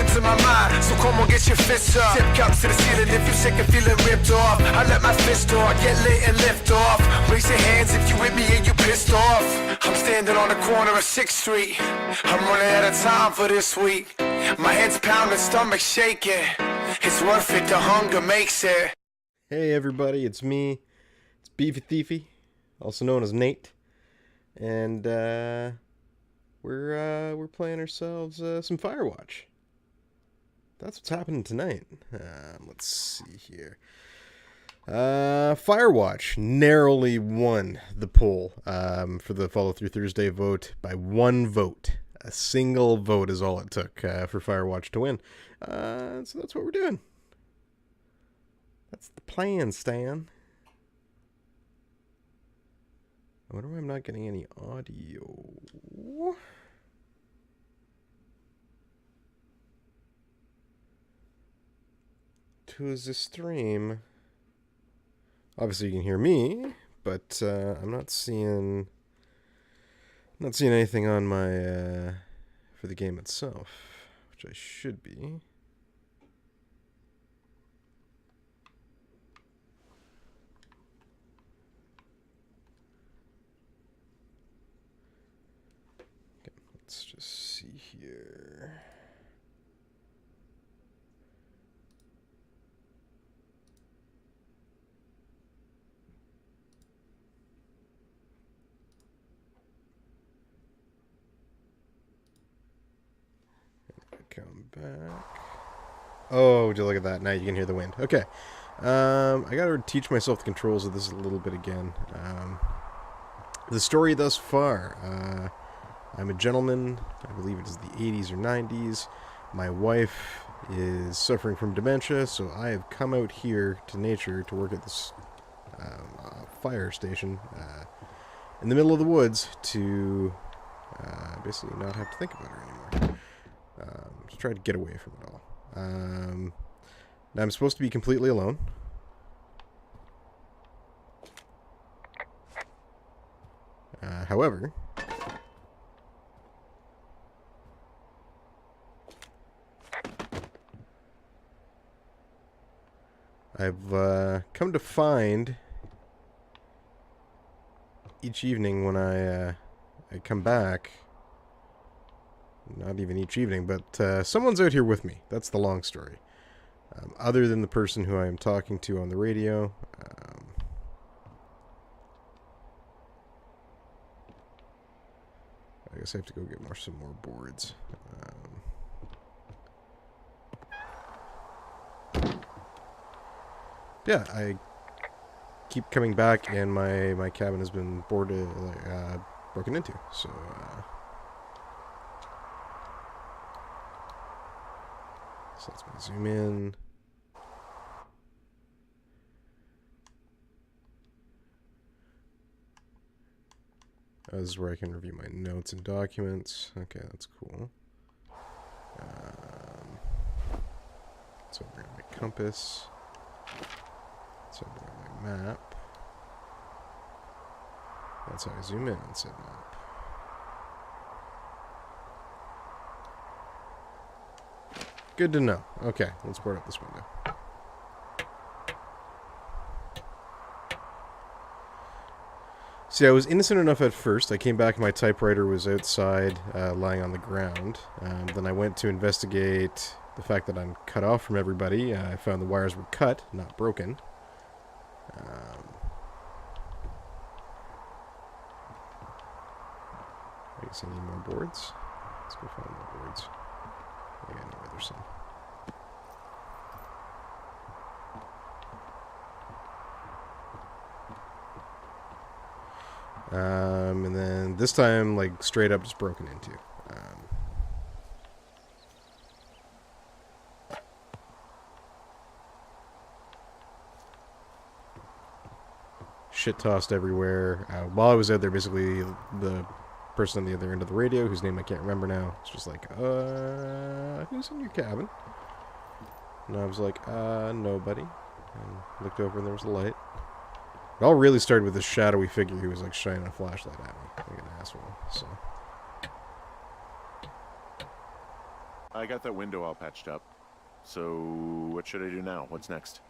emotions in my mind, so come on, get your fists up. Tip cups to the ceiling if you're sick of feeling ripped off. I let my fist off, get lit and lift off. Raise your hands if you with me and you pissed off. I'm standing on the corner of 6th Street. I'm running out of time for this week. My head's pounding, stomach shaking. It's worth it, the hunger makes it. Hey everybody, it's me. It's Beefy Thiefy, also known as Nate. And we're playing ourselves some Firewatch. That's what's happening tonight. Let's see here. Firewatch narrowly won the poll for the Follow Through Thursday vote by 1 vote. A single vote is all it took for Firewatch to win. So that's what we're doing. That's the plan, Stan. I wonder why I'm not getting any audio. To the stream. Obviously, you can hear me, but I'm not seeing anything on my for the game itself, which I should be. Okay, let's just see here. Come back. Oh, would you look at that? Now you can hear the wind. Okay. I gotta teach myself the controls of this a little bit again. The story thus far. I'm a gentleman. I believe it is the 80s or 90s. My wife is suffering from dementia, so I have come out here to nature to work at this fire station in the middle of the woods to basically not have to think about her anymore. Just try to get away from it all. Now I'm supposed to be completely alone. However, I've come to find each evening when I come back. Not even each evening, but someone's out here with me. That's the long story. Other than the person who I am talking to on the radio. I guess I have to go get some more boards. Yeah, I keep coming back, and my cabin has been broken into. So. So let's zoom in. Oh, this is where I can review my notes and documents. Okay, that's cool. So over my compass. So over my map. That's how I zoom in on said map. Good to know. Okay, let's board up this window. See, I was innocent enough at first. I came back and my typewriter was outside, lying on the ground. Then I went to investigate the fact that I'm cut off from everybody. I found the wires were cut, not broken. I guess I need more boards. Let's go find more boards. I know where there's some. And then this time, like, straight up just broken into. Shit tossed everywhere. While I was out there, basically, the person on the other end of the radio, whose name I can't remember now, it's just like, who's in your cabin? And I was like, nobody. And looked over and there was a light. It all really started with this shadowy figure who was like shining a flashlight at me, like an asshole. So I got that window all patched up. So, what should I do now? What's next?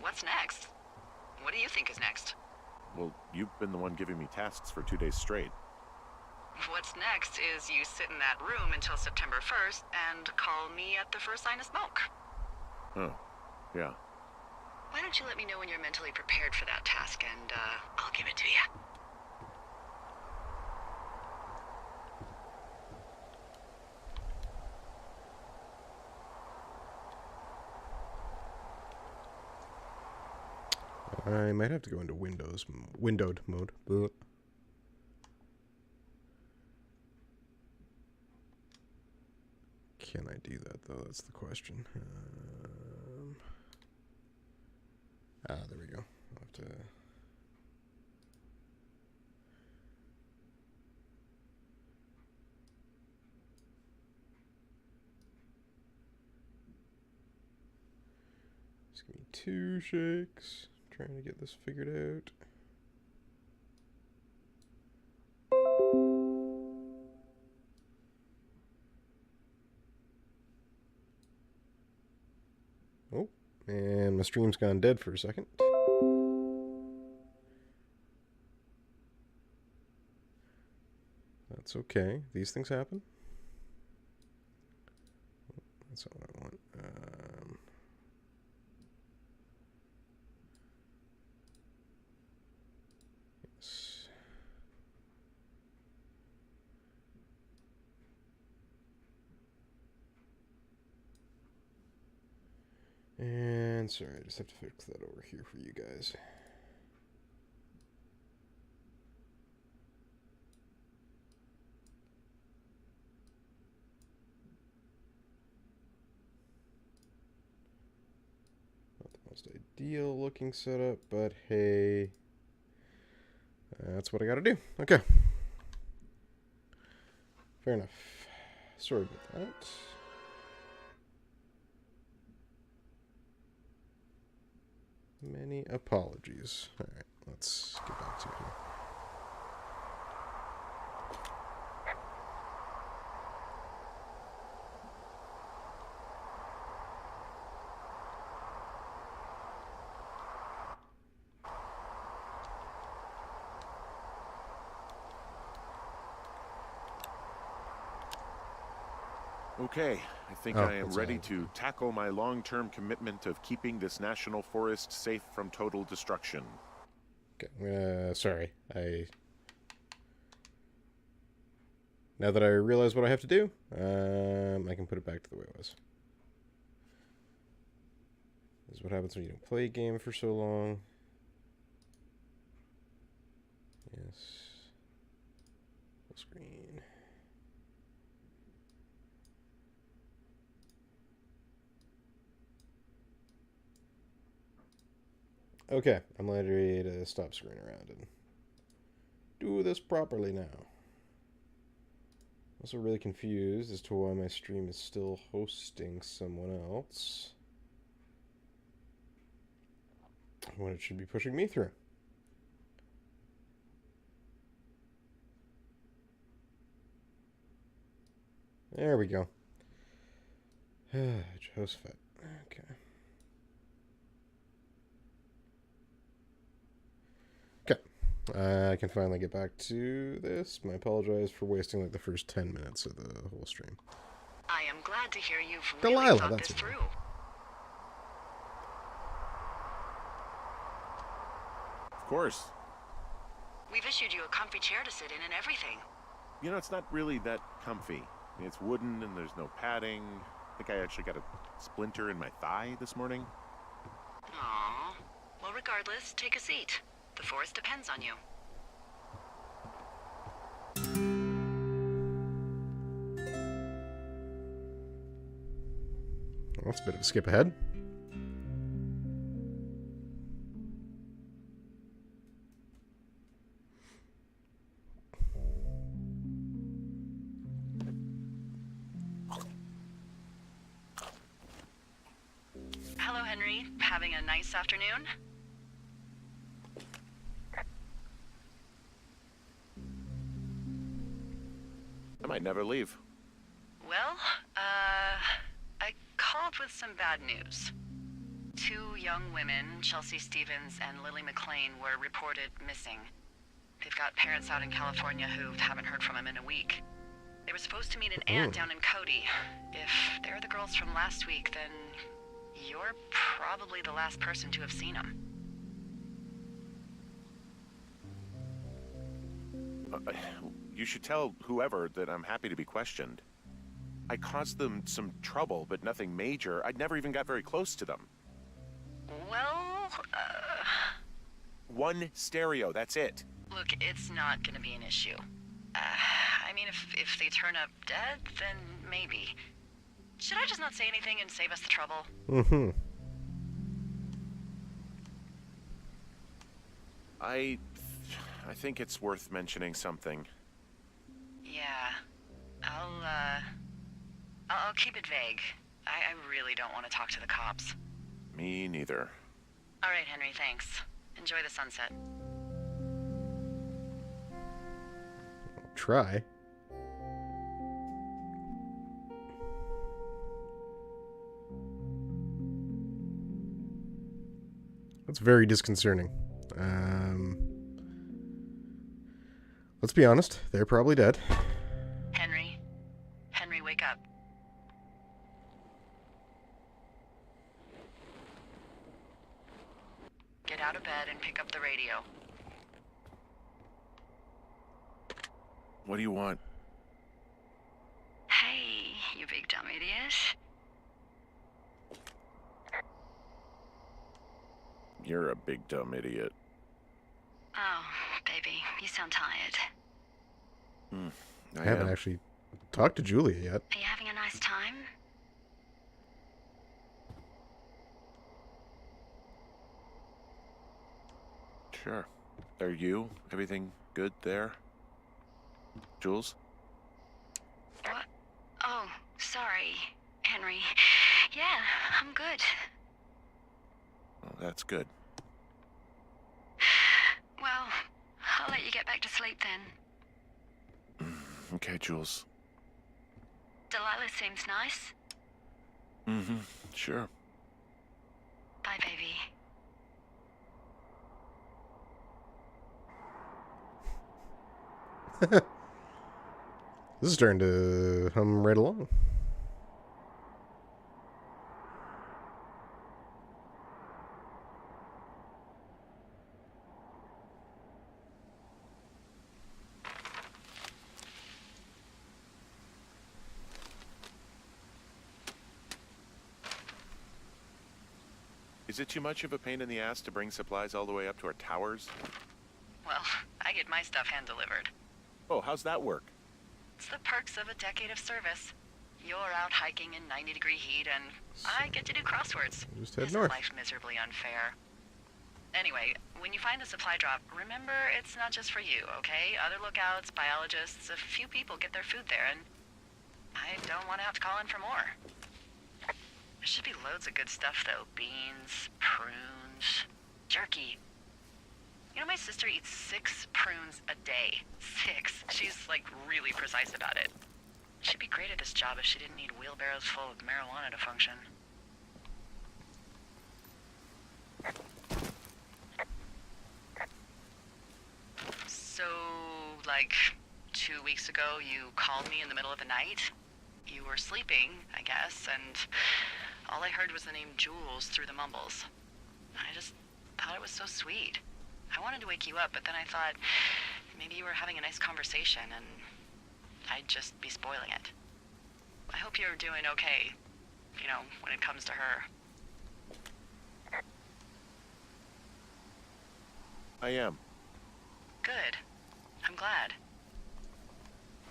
What's next? What do you think is next? Well, you've been the one giving me tasks for 2 days straight. What's next is you sit in that room until September 1st and call me at the first sign of smoke. Oh, yeah. Why don't you let me know when you're mentally prepared for that task and, I'll give it to you. I might have to go into windowed mode. Blah. Can I do that though? That's the question. There we go. I'll have to. Just give me 2 shakes. Trying to get this figured out. Oh, and my stream's gone dead for a second. That's okay. These things happen. That's not what I want. Yes. And sorry, I just have to fix that over here for you guys. Not the most ideal looking setup, but hey, that's what I gotta do. Okay. Fair enough. Sorry about that. Many apologies. Alright, let's get back to it here. Okay, I think I am ready to tackle my long-term commitment of keeping this national forest safe from total destruction. Okay, sorry. Now that I realize what I have to do, I can put it back to the way it was. This is what happens when you don't play a game for so long. Yes. Full screen. Okay, I'm ready to stop screwing around and do this properly now. Also really confused as to why my stream is still hosting someone else when it should be pushing me through. There we go. Josephat. Okay. I can finally get back to this. I apologize for wasting like the first 10 minutes of the whole stream. I am glad to hear you've really thought this through. Of course. We've issued you a comfy chair to sit in and everything. You know, it's not really that comfy. I mean, it's wooden and there's no padding. I think I actually got a splinter in my thigh this morning. Aww. Well, regardless, take a seat. The forest depends on you. Well, that's a bit of a skip ahead. Hello, Henry. Having a nice afternoon? I might never leave. Well, some bad news. 2 young women, Chelsea Stevens and Lily McLean, were reported missing. They've got parents out in California who haven't heard from them in a week. They were supposed to meet an aunt down in Cody. If they're the girls from last week, then you're probably the last person to have seen them. You should tell whoever that I'm happy to be questioned. I caused them some trouble, but nothing major. I never even got very close to them. Well, One stereo, that's it. look, it's not gonna be an issue. I mean, if they turn up dead, then maybe. Should I just not say anything and save us the trouble? Mm-hmm. I think it's worth mentioning something. Yeah. I'll keep it vague. I really don't want to talk to the cops. Me neither. All right, Henry, thanks. Enjoy the sunset. Try. That's very disconcerting. Let's be honest, they're probably dead. Henry? Henry, wake up. Get out of bed and pick up the radio. What do you want? Hey, you big dumb idiot. You're a big dumb idiot. Oh, baby, you sound tired. I haven't actually talked to Julia yet. Are you having a nice time? Sure. Are you? Everything good there? Jules? What? Oh, sorry, Henry. Yeah, I'm good. Well, that's good. Well, I'll let you get back to sleep then. Okay, Jules. Delilah seems nice. Mm-hmm. Sure. Bye, baby. This is starting to hum right along. Is it too much of a pain in the ass to bring supplies all the way up to our towers? Well, I get my stuff hand-delivered. Oh, how's that work? It's the perks of a decade of service. You're out hiking in 90-degree heat, and I get to do crosswords. Just head Isn't north. life miserably unfair? Anyway, when you find the supply drop, remember it's not just for you, okay? Other lookouts, biologists, a few people get their food there, and I don't want to have to call in for more. There should be loads of good stuff, though. Beans, prunes, jerky. You know, my sister eats 6 prunes a day. 6. She's, like, really precise about it. She'd be great at this job if she didn't need wheelbarrows full of marijuana to function. So, like, 2 weeks ago, you called me in the middle of the night? You were sleeping, I guess, and all I heard was the name Jules through the mumbles. I just thought it was so sweet. I wanted to wake you up, but then I thought maybe you were having a nice conversation and I'd just be spoiling it. I hope you're doing okay, you know, when it comes to her. I am. Good. I'm glad.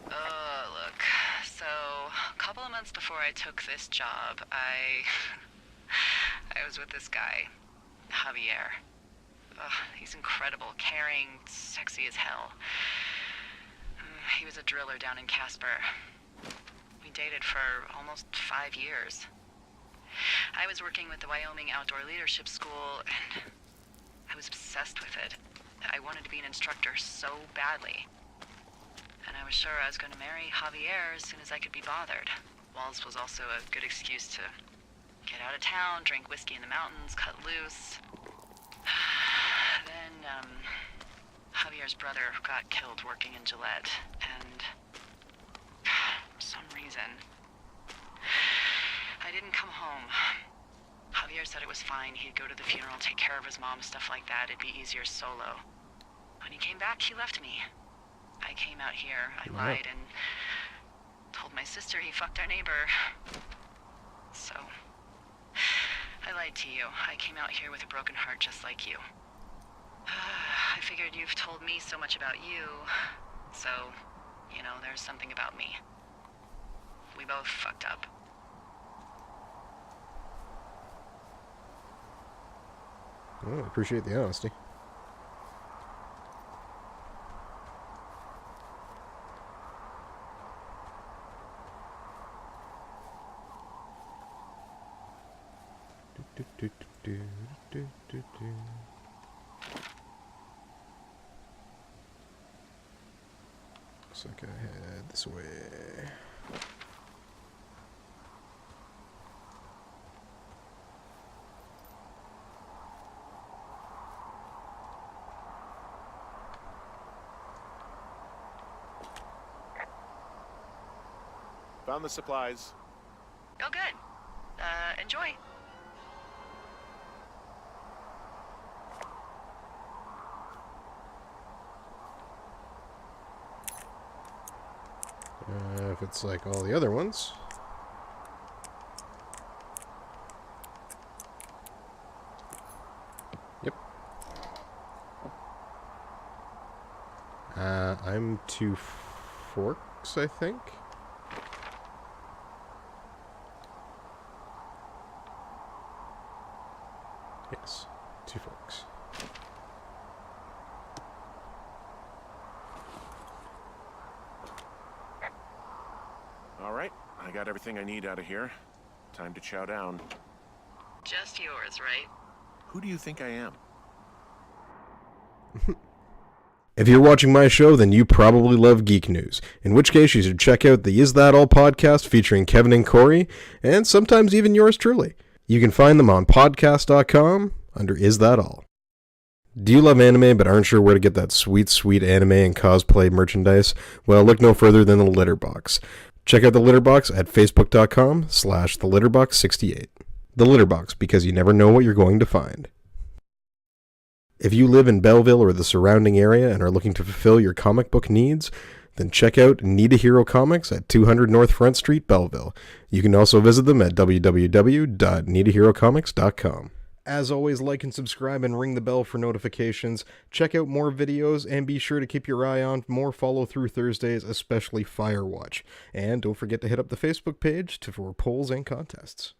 Look, so a couple of months before I took this job, I was with this guy, Javier. He's incredible, caring, sexy as hell. He was a driller down in Casper. We dated for almost 5 years. I was working with the Wyoming Outdoor Leadership School, and I was obsessed with it. I wanted to be an instructor so badly. And I was sure I was going to marry Javier as soon as I could be bothered. Walls was also a good excuse to get out of town, drink whiskey in the mountains, cut loose. Then, Javier's brother got killed working in Gillette, and for some reason, I didn't come home. Javier said it was fine. He'd go to the funeral, take care of his mom, stuff like that. It'd be easier solo. When he came back, he left me. I came out here, I lied, and told my sister he fucked our neighbor. So, I lied to you. I came out here with a broken heart just like you. I figured you've told me so much about you, so, you know, there's something about me. We both fucked up. Well, I appreciate the honesty. Looks like I head this way. Found the supplies. Oh, good. Enjoy. If it's like all the other ones. Yep. I'm 2 forks, I think. Yes, 2 forks. All right, I got everything I need out of here. Time to chow down. Just yours, right? Who do you think I am? If you're watching my show, then you probably love geek news, in which case you should check out the Is That All podcast featuring Kevin and Corey, and sometimes even yours truly. You can find them on podcast.com under Is That All. Do you love anime but aren't sure where to get that sweet, sweet anime and cosplay merchandise? Well, look no further than the Litterbox. Check out the Litterbox at facebook.com/thelitterbox68. The Litterbox, because you never know what you're going to find. If you live in Belleville or the surrounding area and are looking to fulfill your comic book needs, then check out Need a Hero Comics at 200 North Front Street, Belleville. You can also visit them at www.needaherocomics.com. As always, like and subscribe and ring the bell for notifications. Check out more videos and be sure to keep your eye on more follow-through Thursdays, especially Firewatch. And don't forget to hit up the Facebook page for polls and contests.